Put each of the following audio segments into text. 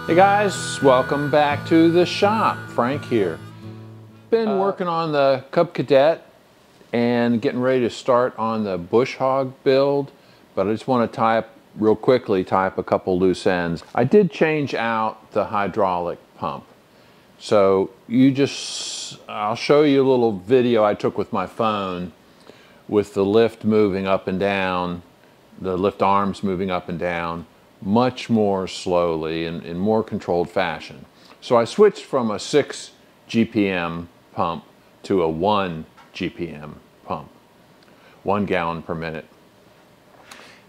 Hey guys, welcome back to the shop. Frank here. Been working on the Cub Cadet and getting ready to start on the bush hog build, but I just want to tie up a couple loose ends. I did change out the hydraulic pump. So I'll show you a little video I took with my phone with the lift moving up and down, the lift arms moving up and down, much more slowly and in more controlled fashion. So I switched from a 6 GPM pump to a 1 GPM pump, 1 gallon per minute.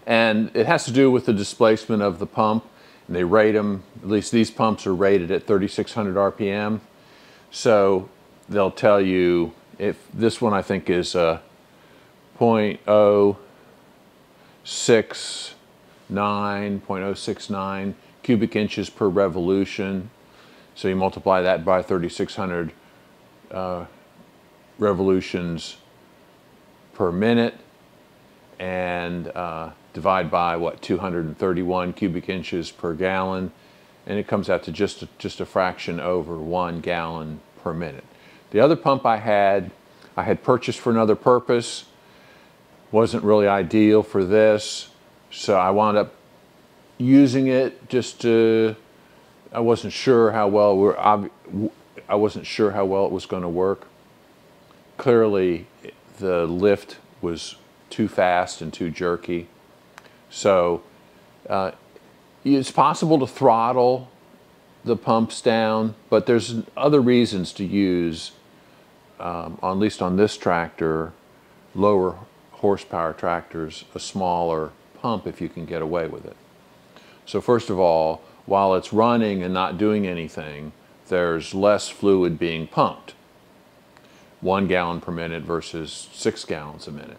And it has to do with the displacement of the pump. And they rate them, at least these pumps are rated at 3,600 RPM. So they'll tell you, if this one I think is 0.069 cubic inches per revolution. So you multiply that by 3,600 revolutions per minute and divide by what, 231 cubic inches per gallon, and it comes out to just a fraction over 1 gallon per minute. The other pump I had purchased for another purpose, wasn't really ideal for this. So I wound up using it I wasn't sure how well it was going to work. Clearly, the lift was too fast and too jerky. So it's possible to throttle the pumps down, but there's other reasons to use, at least on this tractor, lower horsepower tractors, a smaller pump if you can get away with it. So first of all, while it's running and not doing anything, there's less fluid being pumped. 1 gallon per minute versus 6 gallons a minute.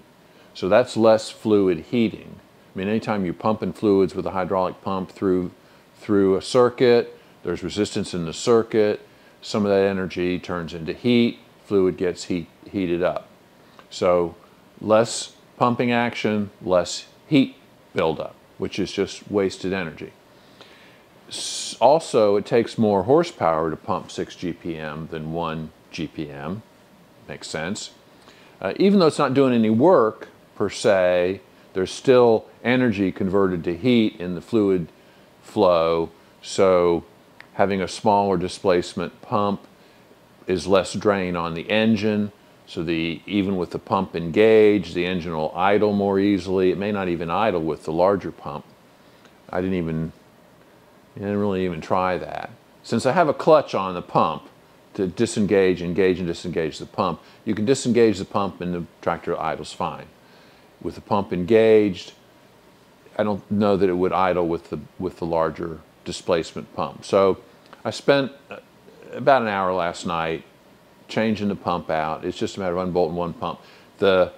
So that's less fluid heating. I mean, anytime you're pumping fluids with a hydraulic pump through a circuit, there's resistance in the circuit, some of that energy turns into heat, fluid gets heated up. So less pumping action, less heat buildup, which is just wasted energy. Also, it takes more horsepower to pump 6 GPM than 1 GPM. Makes sense. Even though it's not doing any work per se, there's still energy converted to heat in the fluid flow. So having a smaller displacement pump is less drain on the engine. So even with the pump engaged, the engine will idle more easily. It may not even idle with the larger pump. I didn't really even try that. Since I have a clutch on the pump to disengage, engage, and disengage the pump, you can disengage the pump and the tractor idles fine. With the pump engaged, I don't know that it would idle with the larger displacement pump. So I spent about an hour last night changing the pump out. It's just a matter of unbolting one pump. The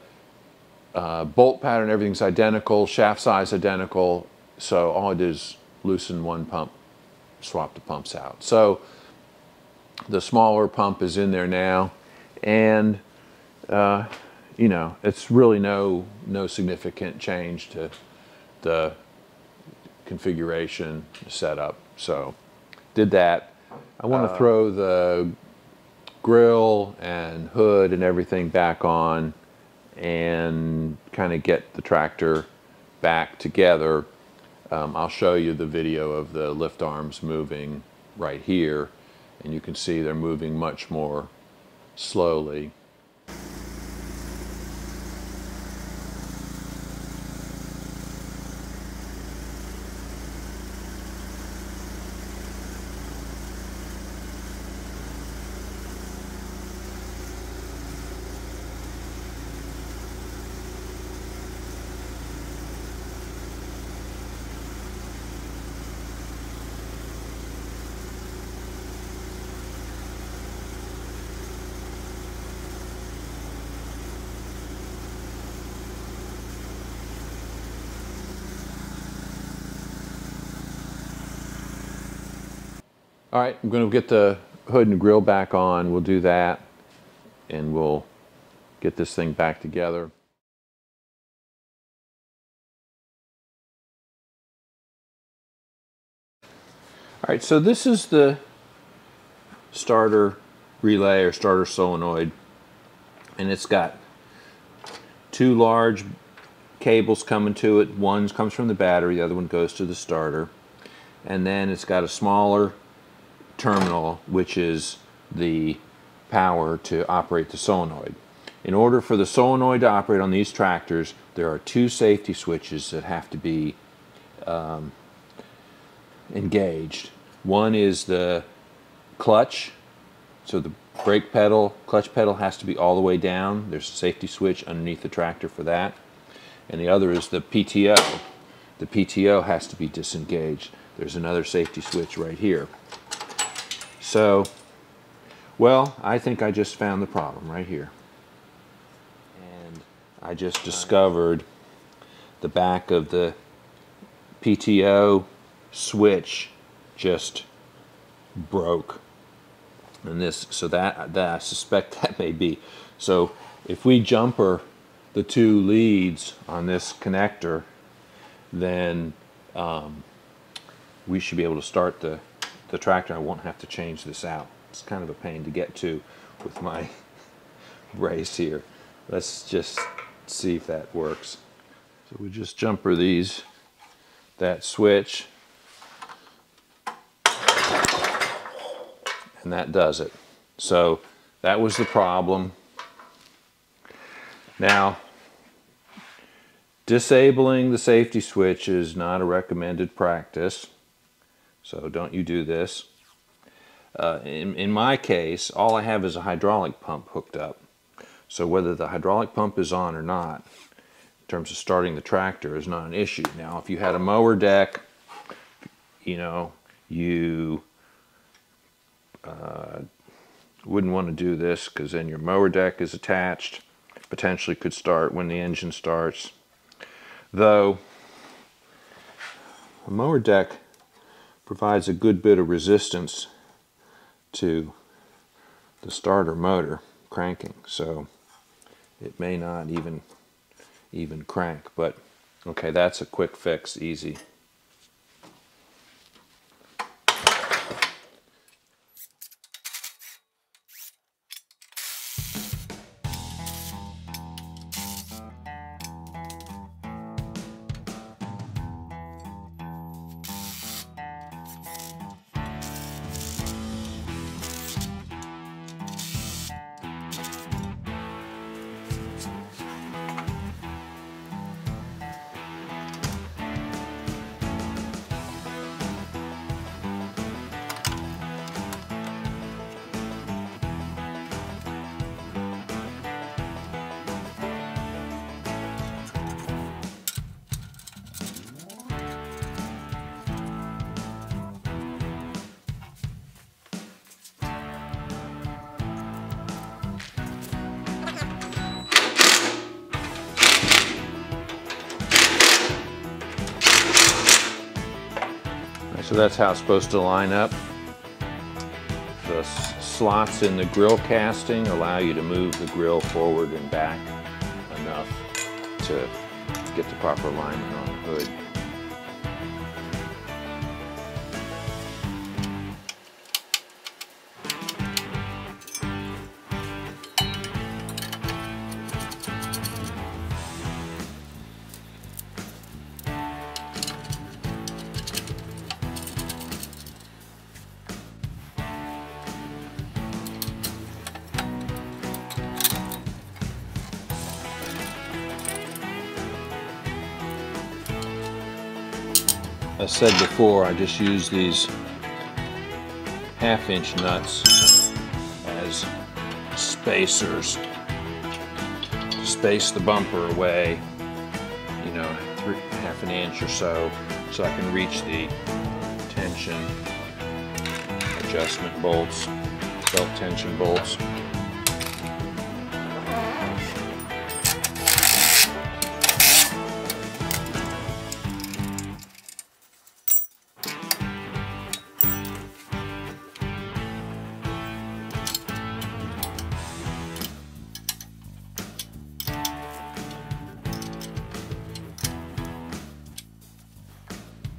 bolt pattern, everything's identical, shaft size identical, so all I did is loosen one pump, swap the pumps out. So the smaller pump is in there now, and you know, it's really no significant change to the configuration, setup. So did that. I want to throw the grill and hood and everything back on and kind of get the tractor back together. I'll show you the video of the lift arms moving right here, and you can see they're moving much more slowly. All right, I'm going to get the hood and grill back on. We'll do that, and we'll get this thing back together. All right, so this is the starter relay or starter solenoid, and it's got two large cables coming to it. One comes from the battery, the other one goes to the starter, and then it's got a smaller terminal which is the power to operate the solenoid. In order for the solenoid to operate on these tractors, there are two safety switches that have to be engaged. One is the clutch, so the brake pedal, clutch pedal has to be all the way down. There's a safety switch underneath the tractor for that. And the other is the PTO. The PTO has to be disengaged. There's another safety switch right here. So, well, I think I just found the problem right here. And I just discovered the back of the PTO switch just broke. And this, so that I suspect that may be. So if we jumper the two leads on this connector, then we should be able to start the tractor. I won't have to change this out. It's kind of a pain to get to with my brace here. Let's just see if that works. So we just jumper that switch, and that does it. So that was the problem. Now, disabling the safety switch is not a recommended practice, so don't you do this. In my case, all I have is a hydraulic pump hooked up. So whether the hydraulic pump is on or not, in terms of starting the tractor, is not an issue. Now, if you had a mower deck, you know, you wouldn't want to do this, because then your mower deck is attached, potentially could start when the engine starts. Though a mower deck provides a good bit of resistance to the starter motor cranking, so it may not even crank. But okay, that's a quick fix, easy. So that's how it's supposed to line up. The slots in the grill casting allow you to move the grill forward and back enough to get the proper alignment on the hood. As said before, I just use these 1/2-inch nuts as spacers to space the bumper away, you know, 1/2 inch or so I can reach the tension adjustment bolts, belt tension bolts.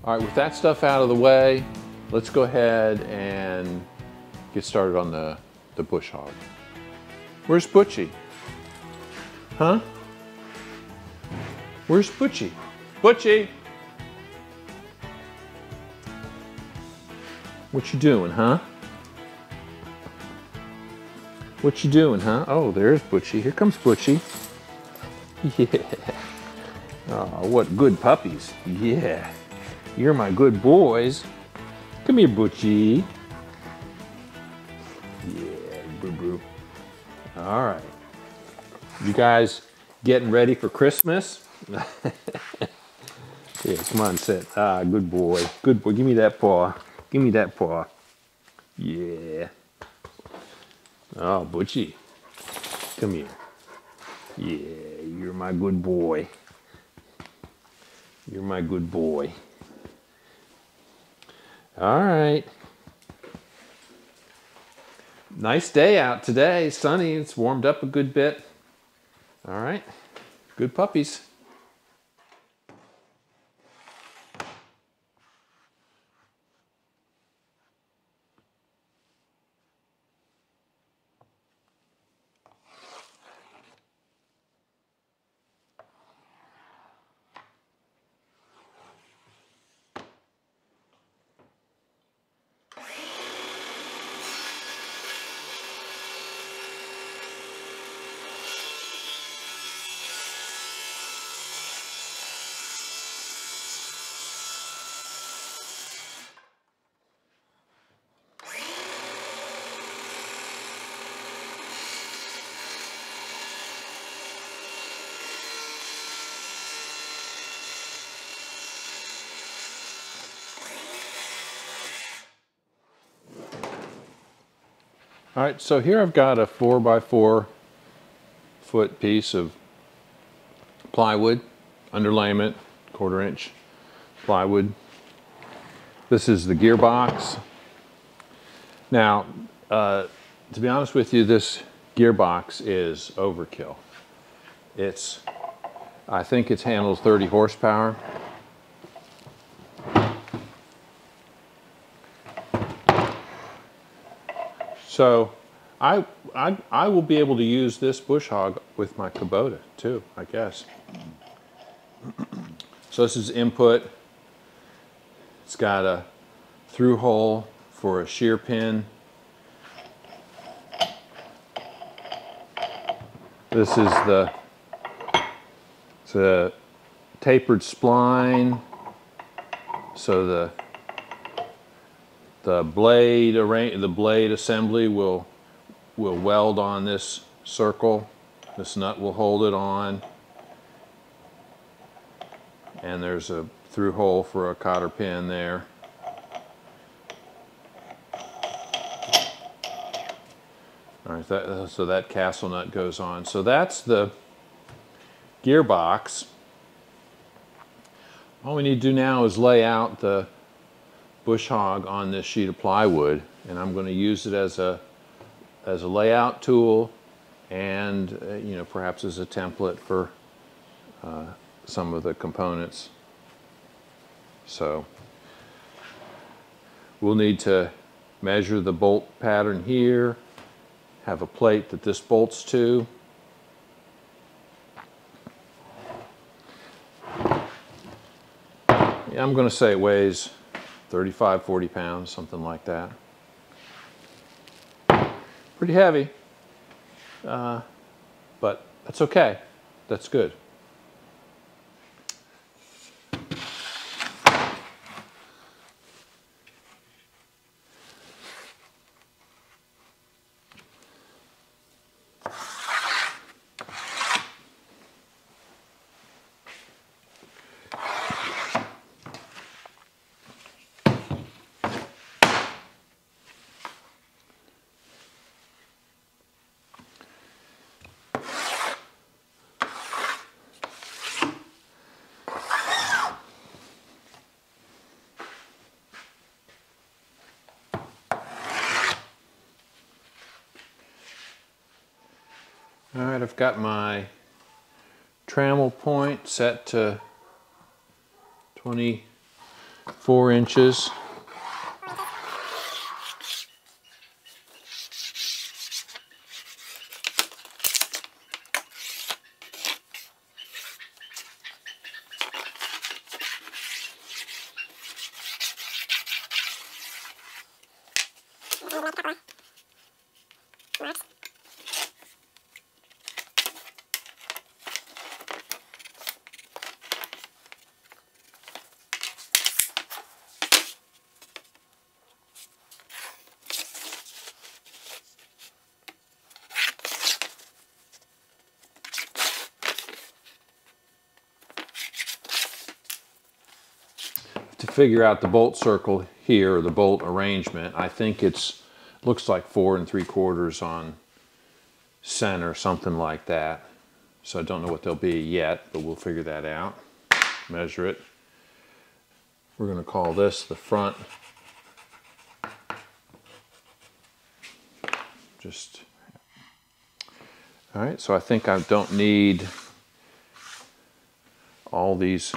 All right, with that stuff out of the way, let's go ahead and get started on the bush hog. Where's Butchie? Huh? Where's Butchie? Butchie! What you doing, huh? What you doing, huh? Oh, there's Butchie. Here comes Butchie. Yeah. Oh, what good puppies. Yeah. You're my good boys. Come here, Butchie. Yeah, boo-boo. All right. You guys getting ready for Christmas? Yeah, come on, sit. Ah, good boy. Good boy. Give me that paw. Give me that paw. Yeah. Oh, Butchie. Come here. Yeah, you're my good boy. You're my good boy. All right. Nice day out today. Sunny. It's warmed up a good bit. All right. Good puppies. All right, so here I've got a 4x4 foot piece of plywood, underlayment, 1/4 inch plywood. This is the gearbox. Now, to be honest with you, this gearbox is overkill. I think it handles 30 horsepower. So I will be able to use this bush hog with my Kubota too, I guess. So this is input. It's got a through hole for a shear pin. This is it's a tapered spline. So the blade assembly will weld on this circle. This nut will hold it on. And there's a through hole for a cotter pin there. All right, so that castle nut goes on. So that's the gearbox. All we need to do now is lay out the bush hog on this sheet of plywood, and I'm going to use it as a layout tool, and you know, perhaps as a template for some of the components. So we'll need to measure the bolt pattern here, have a plate that this bolts to. Yeah, I'm going to say it weighs 35, 40 pounds, something like that. Pretty heavy, but that's okay. That's good. All right, I've got my trammel point set to 24 inches. To figure out the bolt circle here, or the bolt arrangement, I think it's looks like 4 3/4 on center, something like that. So I don't know what they'll be yet, but we'll figure that out. Measure it. We're going to call this the front. All right, so I think I don't need all this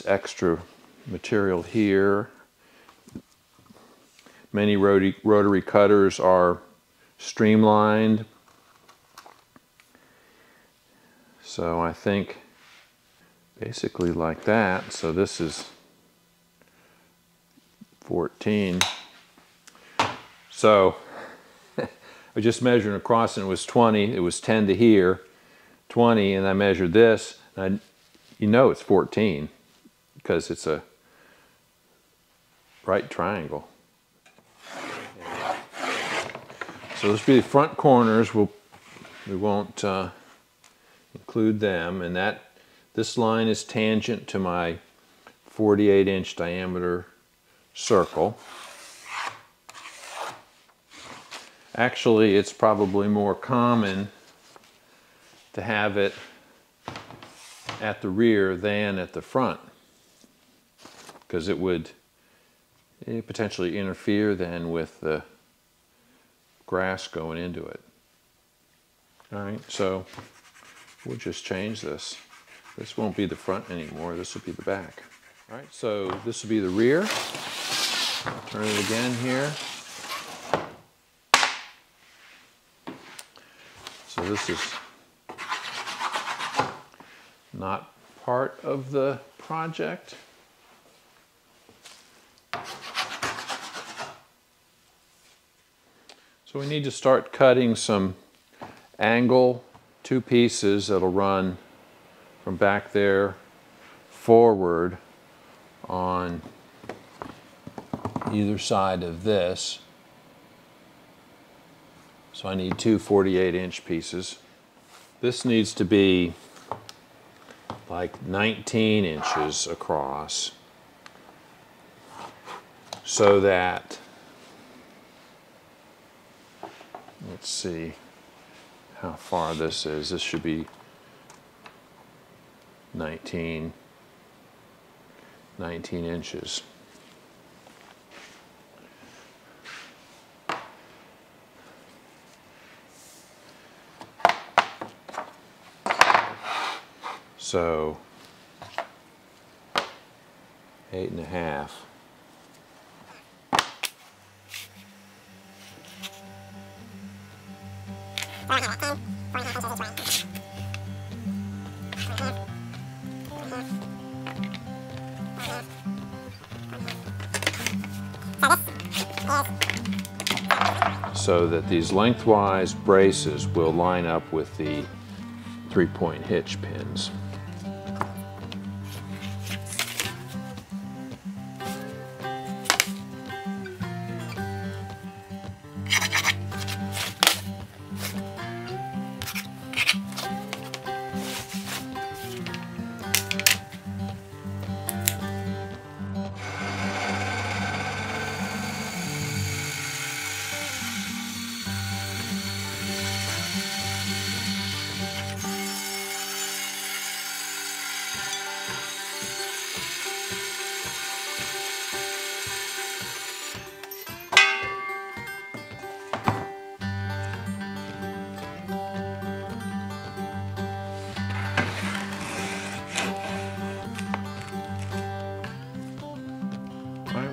extra material here. Many rotary cutters are streamlined. So I think basically like that. So this is 14. So I just measured across and it was 20. It was 10 to here, 20, and I measured this. And you know it's 14 because it's a right triangle. So this will be the front corners. We won't include them, and this line is tangent to my 48-inch diameter circle. Actually, it's probably more common to have it at the rear than at the front, because it would potentially interfere then with the grass going into it. All right, so we'll just change this. This won't be the front anymore, this will be the back. All right, so this will be the rear. Turn it again here. So this is not part of the project. So we need to start cutting some angle, 2 pieces that'll run from back there forward on either side of this. So I need 2 48-inch pieces. This needs to be like 19 inches across, so that, let's see how far this is. This should be 19 inches. So 8.5. So that these lengthwise braces will line up with the 3-point hitch pins.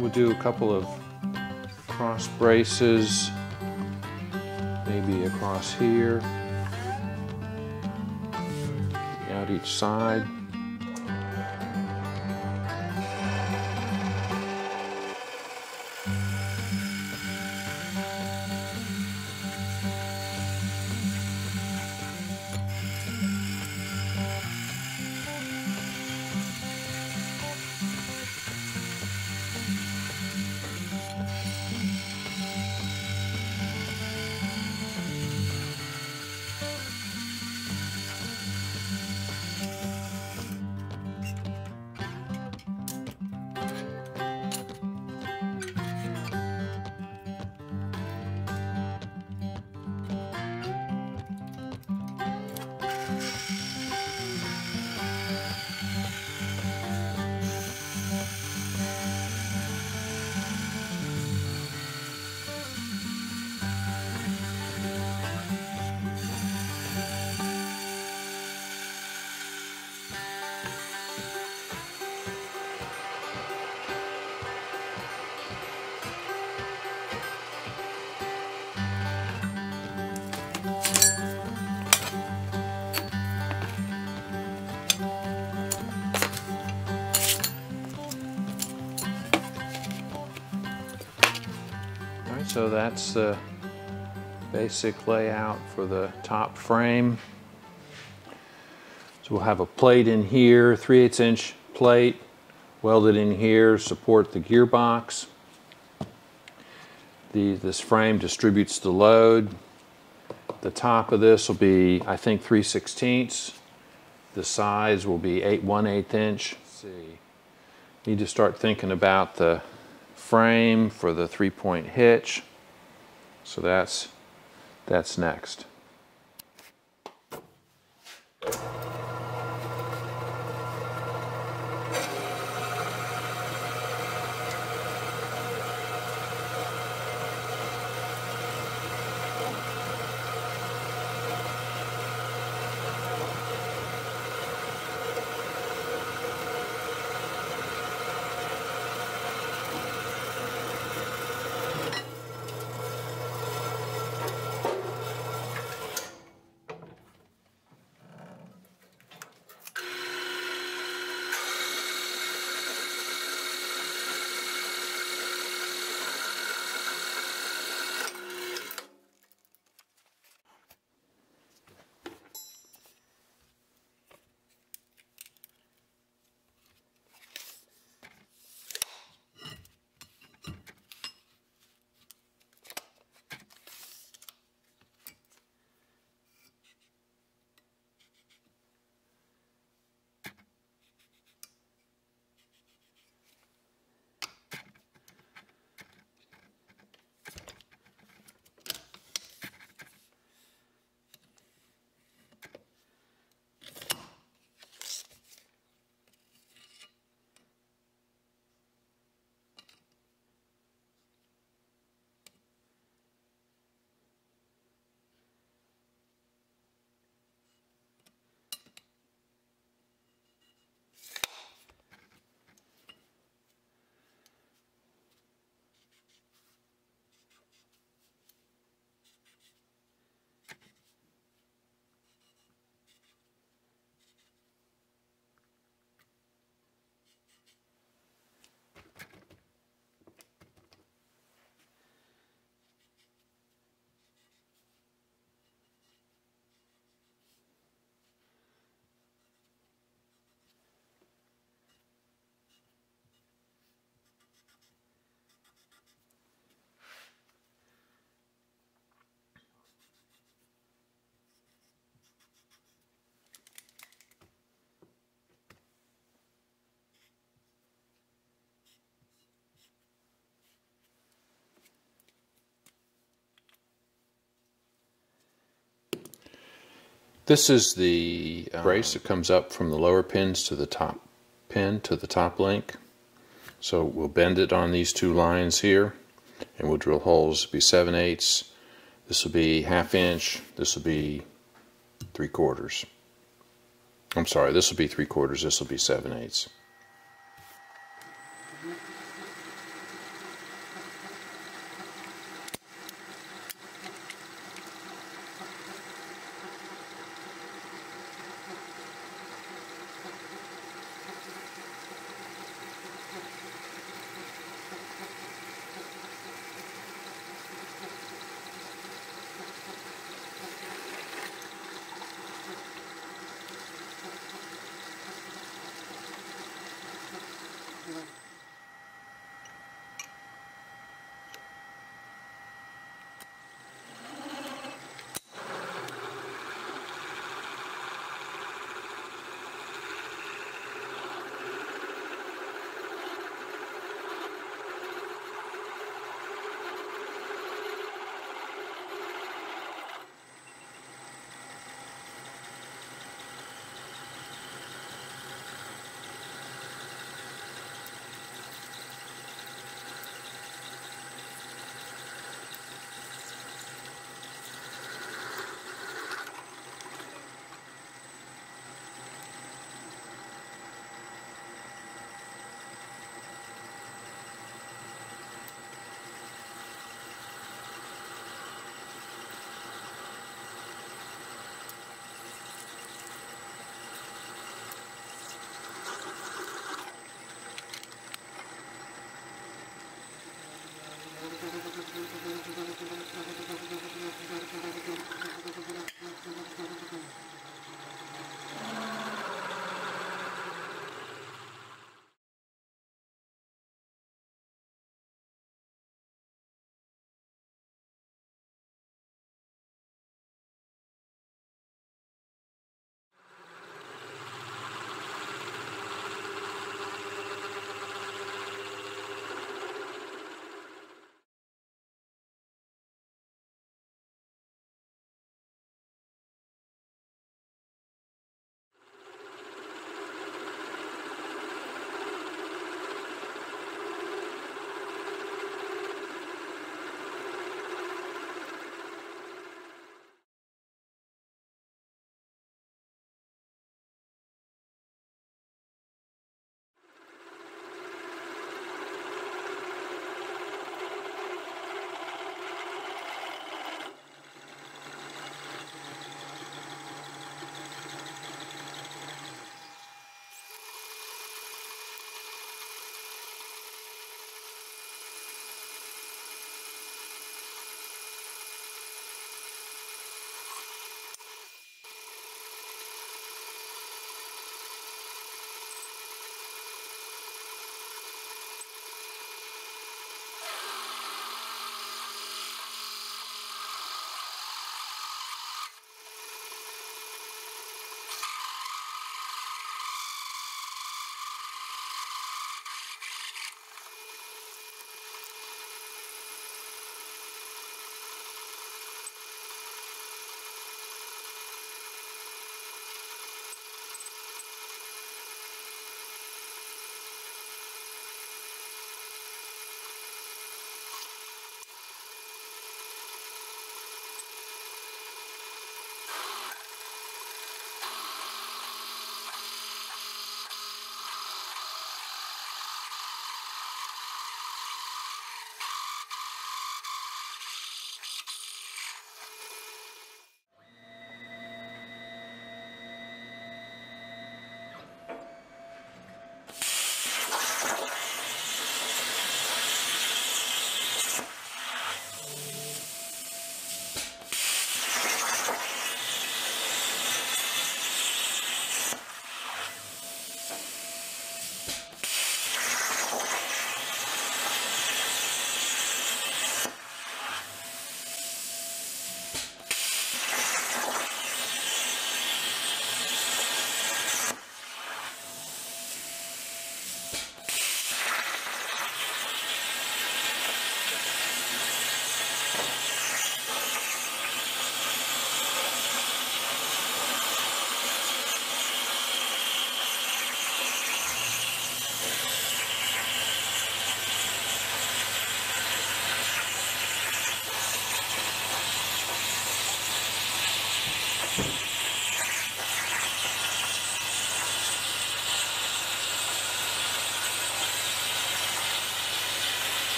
We'll do a couple of cross braces, maybe across here, out each side. so that's the basic layout for the top frame. So we'll have a plate in here, 3/8 inch plate, welded in here, support the gearbox. This frame distributes the load. The top of this will be, I think, 3/16. The size will be 1/8 inch. Let's see. Need to start thinking about the frame for the 3-point hitch. So that's next. This is the brace that comes up from the lower pins to the top pin to the top link. So we'll bend it on these two lines here, and we'll drill holes. It'll be 7/8. This will be 1/2 inch. This will be 3/4. I'm sorry, this will be 3/4. This will be 7/8.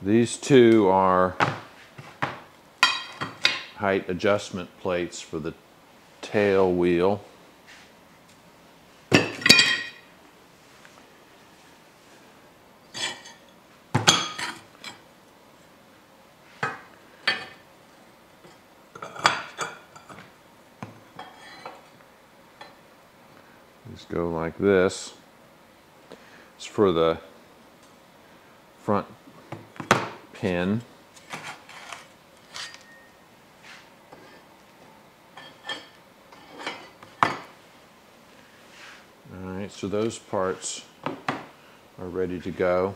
These two are height adjustment plates for the tail wheel. These go like this. It's for the front pin. Alright, so those parts are ready to go.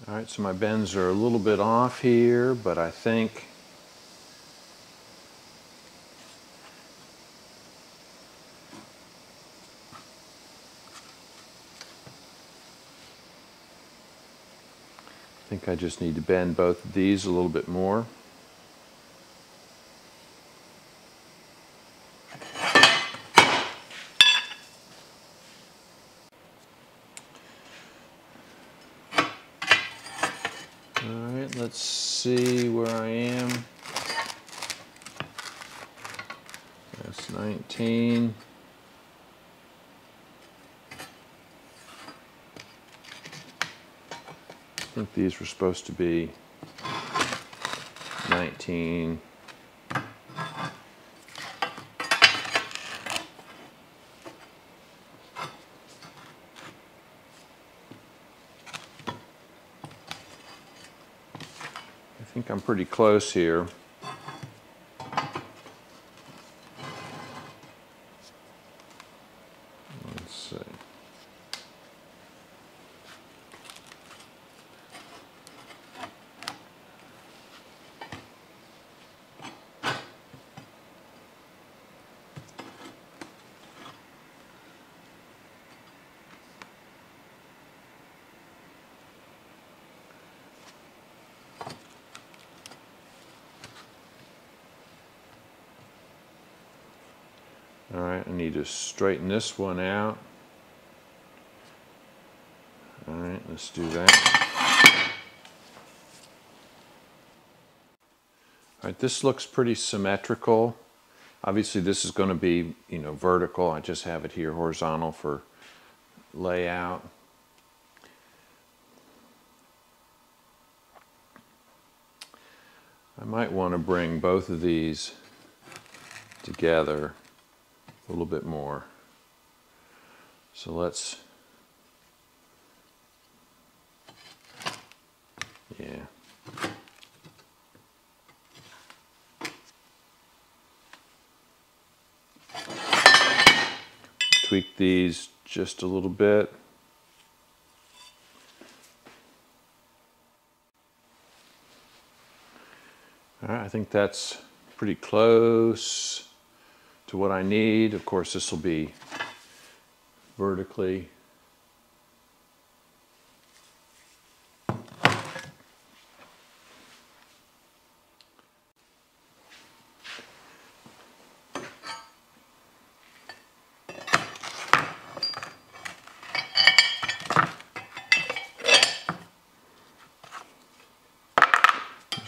All right, so my bends are a little bit off here, but I think I just need to bend both of these a little bit more. Alright, let's see where I am. That's 19. I think these were supposed to be 19. I think I'm pretty close here. Let's see. All right, I need to straighten this one out. All right, let's do that. All right, this looks pretty symmetrical. Obviously, this is going to be, vertical. I just have it here horizontal for layout. I might want to bring both of these together a little bit more. So let's, tweak these just a little bit. All right, I think that's pretty close to what I need. Of course, this will be vertically.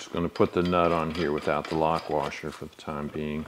Just going to put the nut on here without the lock washer for the time being.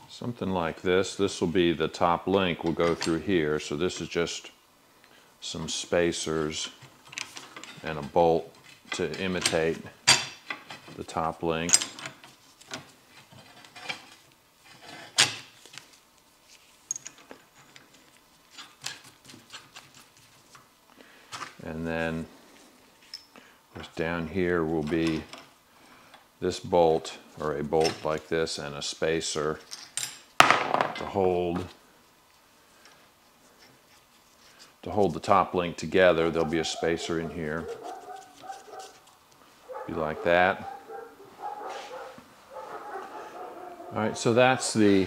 Something like this. This will be the top link will go through here. So this is just some spacers and a bolt to imitate the top link. And then down here will be this bolt, or a bolt like this, and a spacer to hold the top link together. There'll be a spacer in here. Be like that. All right, so that's the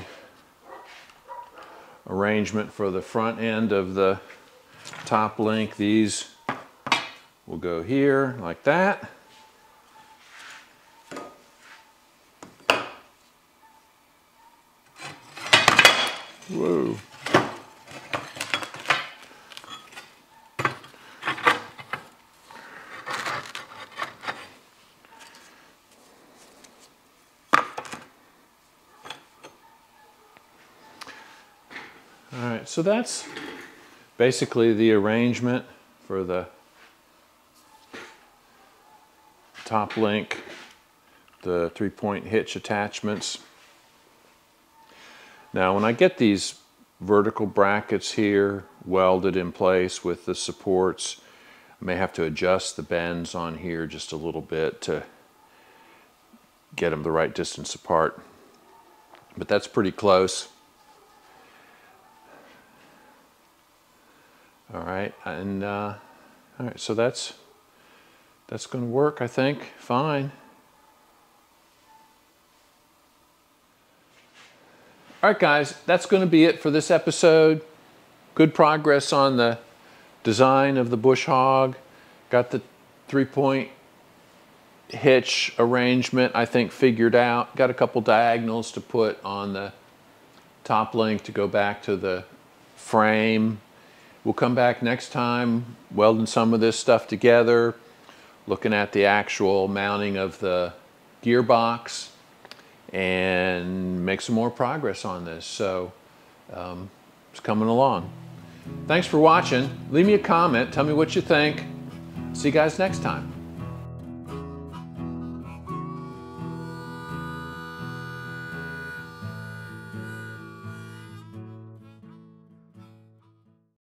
arrangement for the front end of the top link. These will go here like that. Whoa. All right, so that's basically the arrangement for the top link, the 3-point hitch attachments. Now when I get these vertical brackets here welded in place with the supports, I may have to adjust the bends on here just a little bit to get them the right distance apart. But that's pretty close. All right, and all right, so that's going to work, I think, fine. All right, guys, that's going to be it for this episode. Good progress on the design of the bush hog. Got the 3-point hitch arrangement, I think, figured out. Got a couple diagonals to put on the top link to go back to the frame. We'll come back next time, welding some of this stuff together, looking at the actual mounting of the gearbox, and make some more progress on this. So it's coming along. Thanks for watching. Leave me a comment. Tell me what you think. See you guys next time.